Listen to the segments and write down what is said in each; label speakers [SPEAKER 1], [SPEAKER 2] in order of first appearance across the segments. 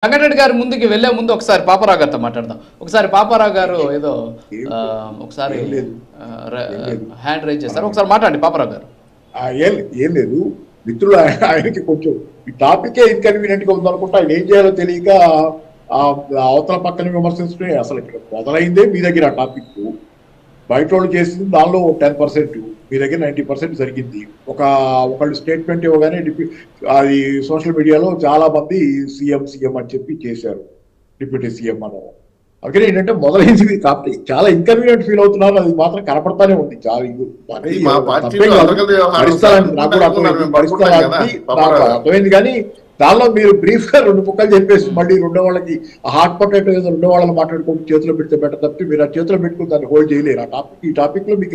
[SPEAKER 1] వెంకటరెడ్డి గారు ముందుకు వెళ్లే ముందు ఒకసారి పాపారావు గారితో మాట్లాడదాం. ఒకసారి పాపారావు గారు ఏదో ఒకసారి హ్యాండ్ రైజ్ చేస్తారు, ఒకసారి మాట్లాడండి పాపారావు గారు.
[SPEAKER 2] ఏం లేదు మిత్రులు, ఆయనకి కొంచెం ఈ టాపికే ఇన్కన్వీనియంట్ గా ఉందనుకుంటే ఆయన ఏం చేయాలో తెలియక అవతల పక్కన విమర్శించుకుని అసలు ఇక్కడ మొదలైందే మీ దగ్గర ఆ టాపిక్. బయట వాళ్ళు చేసింది దానిలో 10%, మీ దగ్గర 90% జరిగింది. ఒకళ్ళు స్టేట్మెంట్ ఇవ్వగానే అది సోషల్ మీడియాలో చాలా మంది సీఎం అని చెప్పి చేశారు, డిప్యూటీ సీఎం అని. అందుకని ఏంటంటే మొదలైంది కాబట్టి చాలా ఇన్కన్వీనియంట్ ఫీల్ అవుతున్నారు, అది మాత్రం కనపడతానే ఉంది. అర్థమైంది కానీ దానిలో మీరు బ్రీఫ్ గా 2 ముక్కలు చెప్పేసి మళ్ళీ రెండో వాళ్ళకి హాట్ పొటాటో ఏదో రెండో వాళ్ళని మాట్లాడుకోవడం చేతిలో పెడితే బెటర్ తప్పి మీరు ఆ చేతిలో పెట్టుకుని దాన్ని హోల్డ్ చేయలేరు. ఈ టాపిక్ లో మీకు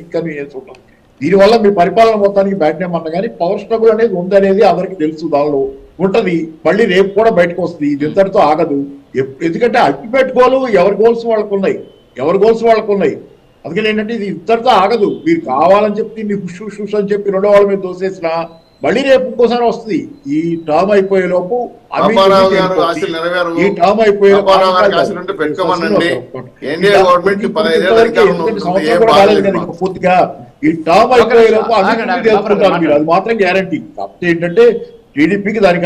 [SPEAKER 2] ఇన్కన్వీనియన్స్ ఉంటుంది. దీనివల్ల మీ పరిపాలన మొత్తానికి బ్యాడ్ నేమ్ అన్న కానీ పవర్ స్ట్రగుల్ అనేది ఉందనేది అందరికి తెలుసు, దానిలో ఉంటది. మళ్ళీ రేపు కూడా బయటకు వస్తుంది, ఇది ఇంతటితో ఆగదు. ఎందుకంటే అల్టిమేట్ గోల్ ఎవరి గోల్స్ వాళ్ళకు ఉన్నాయి. అందుకని ఏంటంటే ఇది ఇంతటితో ఆగదు. మీరు కావాలని చెప్పి మీ హుష్ అని చెప్పి రెండో వాళ్ళ మీద దోసేసిన మళ్ళీ రేపు ఇంకోసారి వస్తుంది. ఈ టర్మ్ అయిపోయే లోపు పూర్తిగా ఈ టర్మ్ అయిపోయే లోపు తెలుసుకుంటారు మీరు, అది మాత్రం గ్యారంటీ. కాకపోతే ఏంటంటే టీడీపీకి దానికి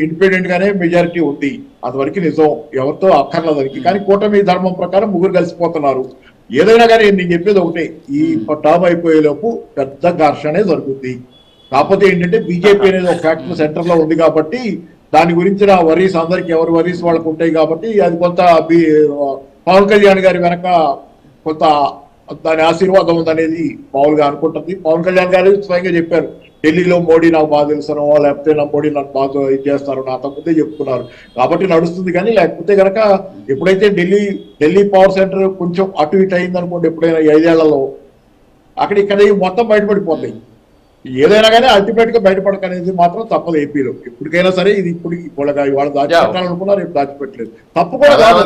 [SPEAKER 2] ఇండిపెండెంట్ గానే మెజారిటీ ఉంది, అంతవరకు నిజం, ఎవరితో అక్కర్లేదు దానికి. కానీ కూటమి ధర్మం ప్రకారం ముగ్గురు కలిసిపోతున్నారు. ఏదైనా కానీ నేను చెప్పేది ఒకటే, ఈ టర్మ్ అయిపోయే లోపు పెద్ద ఘర్షణ జరుగుతుంది. కాకపోతే ఏంటంటే బీజేపీ అనేది ఒక ఫ్యాక్టర్ సెంటర్ లో ఉంది కాబట్టి దాని గురించిన వరీస్ అందరికి ఎవరి వరీస్ వాళ్ళకు ఉంటాయి కాబట్టి అది కొంత పవన్ కళ్యాణ్ గారి వెనక కొంత దాని ఆశీర్వాదం ఉందనేది మామూలుగా అనుకుంటుంది. పవన్ కళ్యాణ్ గారు స్వయంగా చెప్పారు, ఢిల్లీలో మోడీ నాకు బాగా తెలుసనో లేకపోతే నా మోడీ నాకు బాగా ఇది చేస్తారో నా తప్పుదే చెప్పుకున్నారు కాబట్టి నడుస్తుంది. కానీ లేకపోతే కనుక ఎప్పుడైతే ఢిల్లీ పవర్ సెంటర్ కొంచెం అటు ఇటు అయింది అనుకోండి, ఎప్పుడైనా 5 ఏళ్లలో ఇక్కడ మొత్తం బయటపడిపోతాయి. ఏదైనా కానీ అల్టిమేట్ గా బయటపడకనేది మాత్రం తప్పదు ఏపీలో. ఎప్పటికైనా సరే ఇది ఇప్పుడు ఇవాళ దాచిపెట్టాలనుకున్నారు, రేపు దాచిపెట్టలేదు. తప్పు కూడా కాదు,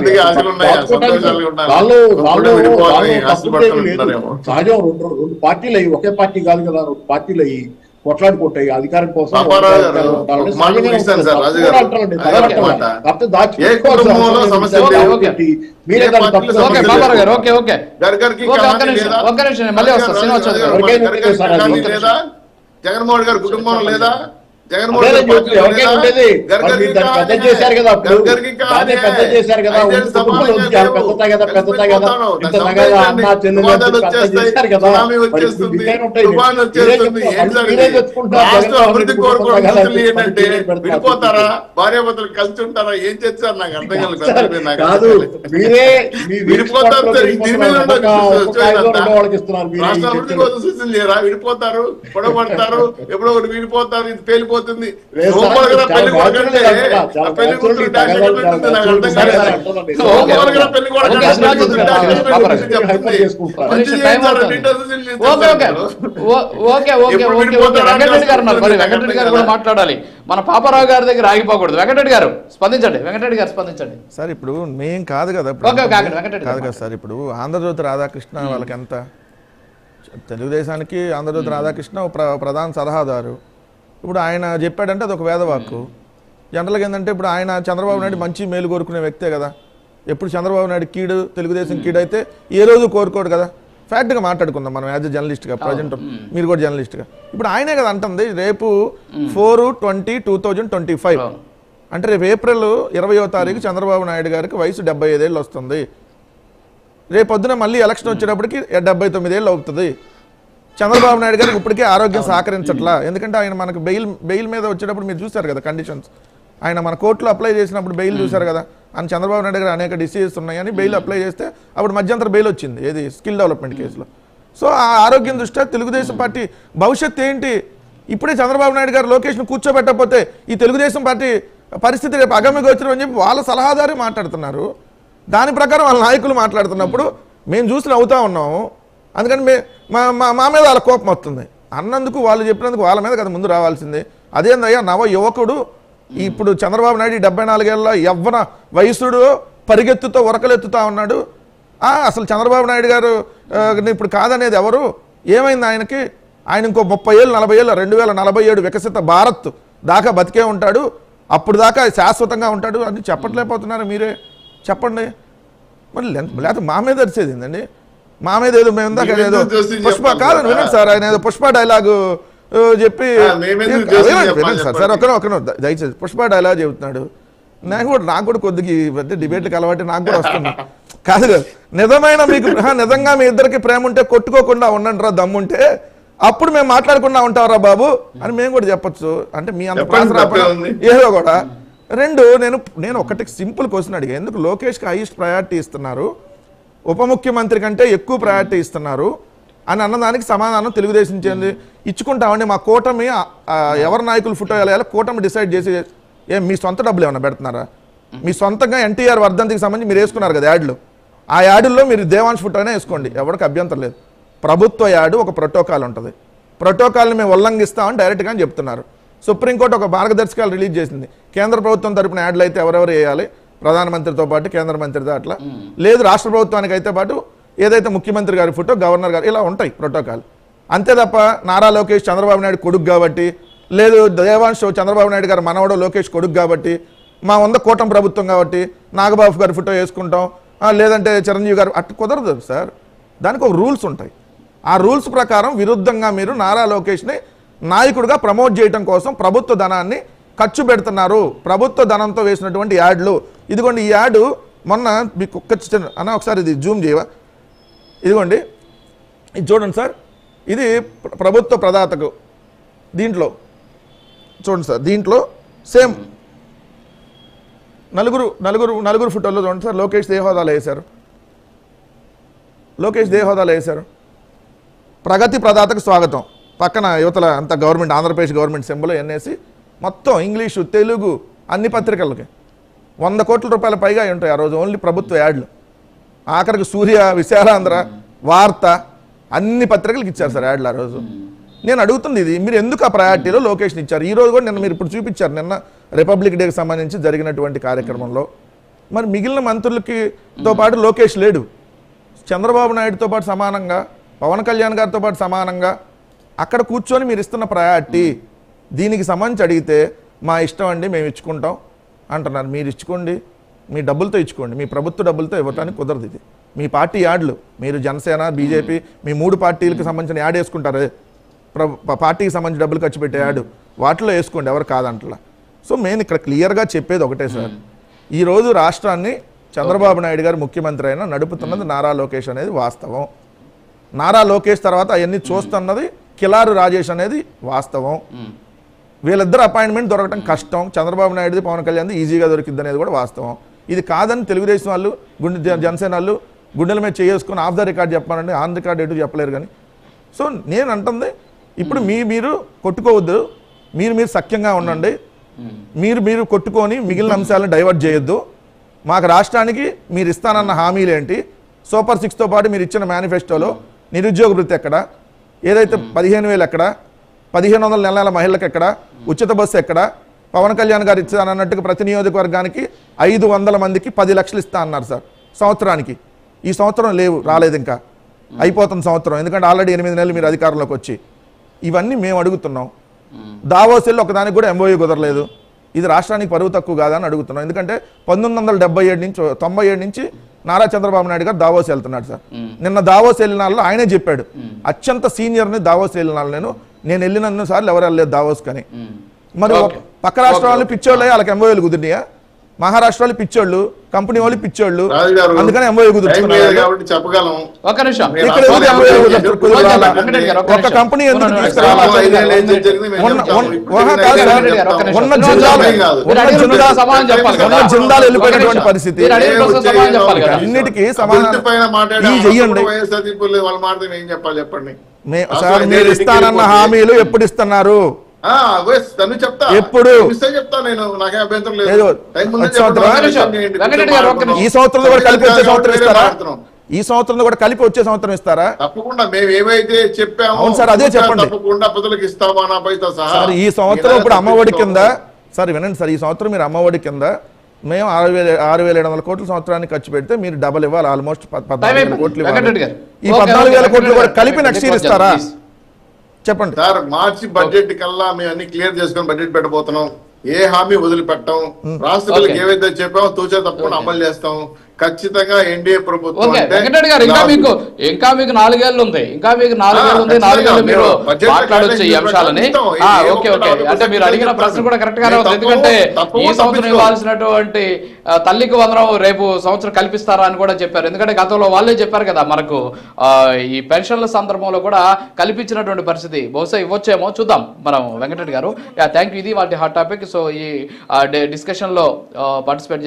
[SPEAKER 2] సహజం. 2 పార్టీలు అయ్యి, ఒకే పార్టీ కాదు కదా, 2 పార్టీలు అయ్యి కొట్లాడుకుంటాయి అధికారం కోసం.
[SPEAKER 3] జగన్మోహన్ గారి కుటుంబం లేదా?
[SPEAKER 2] చేశారు కదా, చేశారు కదా,
[SPEAKER 3] విడిపోతారా? భార్యాభర్తలు కలిసి ఉంటారా? ఏం చేస్తారు నాకు అర్థం
[SPEAKER 2] కాదు. మీరే
[SPEAKER 3] విడిపోతారు, రాష్ట్ర అభివృద్ధి కోసం సూచన చేయరా? విడిపోతారు, గొడవపడతారు, ఎప్పుడో ఒకటి విడిపోతారు, ఇది పేలిపోతుంది.
[SPEAKER 1] మాట్లాడాలి, మన పాపారావు గారి దగ్గర ఆగిపోకూడదు. వెంకటరెడ్డి గారు స్పందించండి.
[SPEAKER 4] సార్ ఇప్పుడు మేం కాదు కదా సార్, ఇప్పుడు ఆంధ్రజ్యోతి రాధాకృష్ణ వాళ్ళకి ఎంత, తెలుగుదేశానికి ఆంధ్రజ్యోతి రాధాకృష్ణ ప్రధాన సలహాదారు. ఇప్పుడు ఆయన చెప్పాడంటే అది ఒక వేదవాక్కు. జనరల్గా ఏంటంటే ఇప్పుడు ఆయన చంద్రబాబు నాయుడు మంచి మేలు కోరుకునే వ్యక్తే కదా. ఎప్పుడు చంద్రబాబు నాయుడు కీడు, తెలుగుదేశం కీడు అయితే ఏ రోజు కోరుకోడు కదా. ఫ్యాక్ట్గా మాట్లాడుకుందాం మనం యాజ్ ఎ జర్నలిస్ట్గా, ప్రజెంట్ మీరు కూడా జర్నలిస్ట్గా. ఇప్పుడు ఆయనే కదా అంటుంది రేపు 4/20/2025 అంటే రేపు ఏప్రిల్ 20వ తారీఖు చంద్రబాబు నాయుడు గారికి వయసు 75 ఏళ్ళు వస్తుంది. రేపు పొద్దున మళ్ళీ ఎలక్షన్ వచ్చేటప్పటికి 79 ఏళ్ళు అవుతుంది. చంద్రబాబు నాయుడు గారికి ఇప్పటికే ఆరోగ్యం సహకరించట్లా. ఎందుకంటే ఆయన మనకు బెయిల్ మీద వచ్చేటప్పుడు మీరు చూశారు కదా కండిషన్స్. ఆయన మన కోర్టులో అప్లై చేసినప్పుడు బెయిల్ చూశారు కదా. ఆయన చంద్రబాబు నాయుడు గారు అనేక డిసీజెస్ ఉన్నాయని బెయిల్ అప్లై చేస్తే అప్పుడు మధ్యంతర బెయిల్ వచ్చింది, ఏది స్కిల్ డెవలప్మెంట్ కేసులో. సో ఆ ఆరోగ్యం దృష్ట్యా తెలుగుదేశం పార్టీ భవిష్యత్తు ఏంటి? ఇప్పుడే చంద్రబాబు నాయుడు గారు లోకేష్ను కూర్చోబెట్టకపోతే ఈ తెలుగుదేశం పార్టీ పరిస్థితి రేపు అగమ్యగోచరం అని చెప్పి వాళ్ళ సలహాదారు మాట్లాడుతున్నారు. దాని ప్రకారం వాళ్ళ నాయకులు మాట్లాడుతున్నప్పుడు మేము చూసి నవ్వుతా ఉన్నాము. అందుకని మా మీద వాళ్ళ కోపం వస్తుంది అన్నందుకు, వాళ్ళు చెప్పినందుకు వాళ్ళ మీద కదా ముందు రావాల్సిందే. అదేందయ్యా నవ యువకుడు ఇప్పుడు చంద్రబాబు నాయుడు 74 ఏళ్ళ యవ్వన వయసుడు పరిగెత్తుతో ఉరకలెత్తుతా ఉన్నాడు. అసలు చంద్రబాబు నాయుడు గారు ఇప్పుడు కాదనేది ఎవరు? ఏమైంది ఆయనకి? ఆయన ఇంకో 30 ఏళ్ళు 40 ఏళ్ళు 2047 వికసిత భారత్ దాకా బతికే ఉంటాడు. అప్పుడు దాకా శాశ్వతంగా ఉంటాడు అని చెప్పట్లేకపోతున్నారు మీరే చెప్పండి. మరి లేకపోతే మా మీద అరిచేది ఏంటండి? మా మీద ఏదో మేము ఇందాక ఏదో పుష్ప కాదని వినండి సార్, ఆయన ఏదో పుష్ప డైలాగు చెప్పి వినండి సార్ ఒకరు దయచేసి పుష్ప డైలాగ్ చెబుతున్నాడు. నాకు కూడా కొద్దిగా డిబేట్లకు అలవాటు నాకు కూడా వస్తుంది కాదు. నిజమైన మీకు నిజంగా మీ ఇద్దరికి ప్రేమ ఉంటే కొట్టుకోకుండా ఉండండి రా, దమ్ముంటే అప్పుడు మేము మాట్లాడకుండా ఉంటారా బాబు అని మేము కూడా చెప్పచ్చు. అంటే మీ అంత ఏదో కూడా. రెండు, నేను ఒకటి సింపుల్ క్వశ్చన్ అడిగా, ఎందుకు లోకేష్కి హైయెస్ట్ ప్రయారిటీ ఇస్తున్నారు, ఉప ముఖ్యమంత్రి కంటే ఎక్కువ ప్రయారిటీ ఇస్తున్నారు అని అన్నదానికి సమాధానం తెలుగుదేశం చెంది ఇచ్చుకుంటామండి. మా కూటమి ఎవరి నాయకులు ఫోటో వేయాలి కూటమి డిసైడ్ చేసి, మీ సొంత డబ్బులు ఏమన్నా పెడుతున్నారా? మీ సొంతంగా ఎన్టీఆర్ వర్ధంతికి సంబంధించి మీరు వేసుకున్నారు కదా యాడ్లు, ఆ యాడుల్లో మీరు దేవాంశ్ ఫోటో అయినా వేసుకోండి, ఎవరికి అభ్యంతరం లేదు. ప్రభుత్వ యాడ్ ఒక ప్రోటోకాల్ ఉంటుంది, ప్రోటోకాల్ని మేము ఉల్లంఘిస్తామని డైరెక్ట్గా చెప్తున్నారు. సుప్రీంకోర్టు ఒక మార్గదర్శకాలు రిలీజ్ చేసింది, కేంద్ర ప్రభుత్వం తరపున యాడ్లు అయితే ఎవరెవరు వేయాలి, ప్రధానమంత్రితో పాటు కేంద్ర మంత్రితో అట్లా, లేదు రాష్ట్ర ప్రభుత్వానికి అయితే పాటు ఏదైతే ముఖ్యమంత్రి గారి ఫోటో, గవర్నర్ గారు, ఇలా ఉంటాయి ప్రోటోకాల్. అంతే తప్ప నారా లోకేష్ చంద్రబాబు నాయుడు కొడుకు కాబట్టి, లేదు దేవాంశ్ చంద్రబాబు నాయుడు గారు మనవడు లోకేష్ కొడుకు కాబట్టి, మా వంద కూటమి ప్రభుత్వం కాబట్టి నాగబాబు గారి ఫోటో వేసుకుంటాం, లేదంటే చిరంజీవి గారు, అట్లా కుదరదు సార్. దానికి ఒక రూల్స్ ఉంటాయి. ఆ రూల్స్ ప్రకారం విరుద్ధంగా మీరు నారా లోకేష్ని నాయకుడిగా ప్రమోట్ చేయడం కోసం ప్రభుత్వ ధనాన్ని ఖర్చు పెడుతున్నారు. ప్రభుత్వ ధనంతో వేసినటువంటి యాడ్లు ఇదిగోండి. ఈ యాడ్ మొన్న మీకు అన్న ఒకసారి ఇది జూమ్ చేయవా, ఇదిగోండి ఇది చూడండి సార్, ఇది ప్రభుత్వ ప్రదాతకు, దీంట్లో చూడండి సార్, దీంట్లో సేమ్ నలుగురు ఫోటోల్లో చూడండి సార్, లోకేష్ ఏ హోదాలో వేశారు, లోకేష్ ఏ హోదాలో వేశారు. ప్రగతి ప్రదాతకు స్వాగతం, పక్కన యువతల అంత గవర్నమెంట్ ఆంధ్రప్రదేశ్ గవర్నమెంట్ సింబల్ ఎన్నేసి మొత్తం ఇంగ్లీషు తెలుగు అన్ని పత్రికలకి 100 కోట్ల రూపాయల పైగా ఉంటాయి ఆ రోజు ఓన్లీ ప్రభుత్వ యాడ్లు. ఆఖరికి సూర్య, విశాలాంధ్ర, వార్త అన్ని పత్రికలకు ఇచ్చారు సార్ యాడ్లు ఆ రోజు. నేను అడుగుతుంది ఇది, మీరు ఎందుకు ఆ ప్రయారిటీలో లొకేషన్ ఇచ్చారు? ఈ రోజు కూడా నిన్న మీరు ఇప్పుడు చూపించారు, నిన్న రిపబ్లిక్ డేకి సంబంధించి జరిగినటువంటి కార్యక్రమంలో. మరి మిగిలిన మంత్రులకితో పాటు లోకేష్ లేడు, చంద్రబాబు నాయుడుతో పాటు సమానంగా, పవన్ కళ్యాణ్ గారితో పాటు సమానంగా అక్కడ కూర్చొని మీరు ఇస్తున్న ప్రయారిటీ దీనికి సంబంధించి అడిగితే మా ఇష్టం అండి మేము ఇచ్చుకుంటాం అంటున్నారు. మీరు ఇచ్చుకోండి, మీ డబ్బులతో ఇచ్చుకోండి, మీ ప్రభుత్వ డబ్బులతో ఇవ్వటానికి కుదరదు. ఇది మీ పార్టీ యాడ్లు, మీరు జనసేన, బీజేపీ మీ 3 పార్టీలకు సంబంధించిన యాడ్ వేసుకుంటారు, పార్టీకి సంబంధించి డబ్బులు ఖర్చు పెట్టే యాడ్, వాటిలో వేసుకోండి, ఎవరు కాదంటలా. సో నేను ఇక్కడ క్లియర్గా చెప్పేది ఒకటే సార్, ఈరోజు రాష్ట్రాన్ని చంద్రబాబు నాయుడు గారు ముఖ్యమంత్రి అయినా నడుపుతున్నది నారా లోకేష్ అనేది వాస్తవం. నారా లోకేష్ తర్వాత అవన్నీ చూస్తున్నది కిలారు రాజేష్ అనేది వాస్తవం. వీళ్ళిద్దరు అపాయింట్మెంట్ దొరకడం కష్టం, చంద్రబాబు నాయుడుది పవన్ కళ్యాణ్ది ఈజీగా దొరికింది అనేది కూడా వాస్తవం. ఇది కాదని తెలుగుదేశం వాళ్ళు, జనసేన వాళ్ళు గుండెల మీద చేసుకుని ఆఫ్ ద రికార్డ్ చెప్పాలంటే ఆన్ రికార్డ్ ఎటు చెప్పలేరు. కానీ సో నేను అంటుంది ఇప్పుడు మీరు కొట్టుకోవద్దు, మీరు సఖ్యంగా ఉండండి, మీరు కొట్టుకొని మిగిలిన అంశాలను డైవర్ట్ చేయొద్దు. మాకు రాష్ట్రానికి మీరు ఇస్తానన్న హామీలు ఏంటి, సూపర్ 6తో పాటు మీరు ఇచ్చిన మేనిఫెస్టోలో నిరుద్యోగ వృత్తి ఎక్కడ, ఏదైతే 15,000 ఎక్కడ, 1,500 నెలల మహిళలకు ఎక్కడ, ఉచిత బస్సు ఎక్కడ, పవన్ కళ్యాణ్ గారు ఇచ్చానన్నట్టుగా ప్రతి నియోజకవర్గానికి 500 మందికి 10 లక్షలు ఇస్తా అన్నారు సార్ సంవత్సరానికి. ఈ సంవత్సరం లేవు, రాలేదు, ఇంకా అయిపోతుంది సంవత్సరం, ఎందుకంటే ఆల్రెడీ 8 నెలలు మీరు అధికారంలోకి వచ్చి. ఇవన్నీ మేము అడుగుతున్నాం. దావోస్ వెళ్ళి ఒకదానికి కూడా ఎంఓయూ కుదరలేదు. ఇది రాష్ట్రానికి పరువు తక్కువ కాదని అడుగుతున్నాం. ఎందుకంటే 1977 నుంచి 97 నుంచి నారా చంద్రబాబు నాయుడు గారు దావోస్ వెళ్తున్నాడు సార్. నిన్న దావోస్ వెళ్ళిన వాళ్ళు ఆయనే చెప్పాడు, అత్యంత సీనియర్ని దావోస్ వెళ్ళిన వాళ్ళు నేను వెళ్ళిన సార్లు ఎవరు వెళ్ళలేదు దావోస్ కని. మరి పక్క రాష్ట్ర వాళ్ళు పిచ్చోళ్ళు, వాళ్ళకి ఎంఓయూలు కుదిరినాయా? మహారాష్ట్రలో పిచ్చోళ్ళు, కంపెనీ వాళ్ళు పిచ్చోళ్ళు, అందుకని ఎంఓయూ కుదుర్చుకున్నారు. ఒక కంపెనీ ఎందుకు తీసుకురావాలి? జిందాలు వెళ్ళిపోయినటువంటి పరిస్థితి, అన్నిటికీ సమాధానం చెయ్యండి సార్. మీరు ఇస్తానన్న హామీలు ఎప్పుడు ఇస్తున్నారు? ఎప్పుడు? ఈ సంవత్సరంలో కూడా కలిపి వచ్చే సంవత్సరం ఇస్తారా? ఈ సంవత్సరంలో కూడా కలిపి వచ్చే సంవత్సరం ఇస్తారా?
[SPEAKER 3] తప్పకుండా మేము ఏమైతే చెప్పామో.
[SPEAKER 4] అవును సార్, అదే చెప్పండి సార్. ఈ సంవత్సరం ఇప్పుడు అమ్మఒడి కింద సార్, వినండి సార్, ఈ సంవత్సరం మీరు అమ్మఒడి కింద మేము 6,700 కోట్ల సంవత్సరానికి ఖర్చు పెడితే మీరు డబల్ ఇవ్వాలి, ఆల్మోస్ట్ 14,000 కోట్లు ఇవ్వాలి. ఈ 14,000 కోట్లు కూడా కలిపి నెక్స్ట్ ఇయర్ ఇస్తారా? చెప్పండి
[SPEAKER 3] సార్. మార్చి బడ్జెట్ కల్లా మేము అన్ని క్లియర్ చేసుకొని బడ్జెట్ పెట్టబోతున్నాం. ఏ హామీ వదిలిపెట్టాం, రాష్ట్రాలకు ఏవైతే చెప్పామో తూచా తప్పకుండా అమలు చేస్తాం. ఖచ్చితంగా ఎన్డీఏ ప్రభుత్వం
[SPEAKER 1] ఓకే వెంకటరెడ్డి గారు ఇంకా మీకు 4 ఏళ్ళు ఉంది, ఇంకా మీకు 4 ఏళ్ళు ఉంది. 4 ఏళ్ళు మీరు మాట్లాడొచ్చు ఈ అంశాలని. ఓకే ఓకే అంటే మీరు అడిగిన ప్రశ్న కూడా కరెక్ట్ గానే ఉంది. ఎందుకంటే ఈ సంవత్సరం ఇవ్వాల్సినటువంటి తల్లికి వందనం రేపు సంవత్సరం కల్పిస్తారా అని కూడా చెప్పారు. ఎందుకంటే గతంలో వాళ్ళే చెప్పారు కదా మనకు ఈ పెన్షన్ల సందర్భంలో కూడా కల్పించినటువంటి పరిస్థితి. బహుశా ఇవ్వచ్చేమో, చూద్దాం మనం. వెంకటరెడ్డి గారు థ్యాంక్ యూ. ఇది వాటి హాట్ టాపిక్. సో ఈ డిస్కషన్ లో పార్టిసిపేట్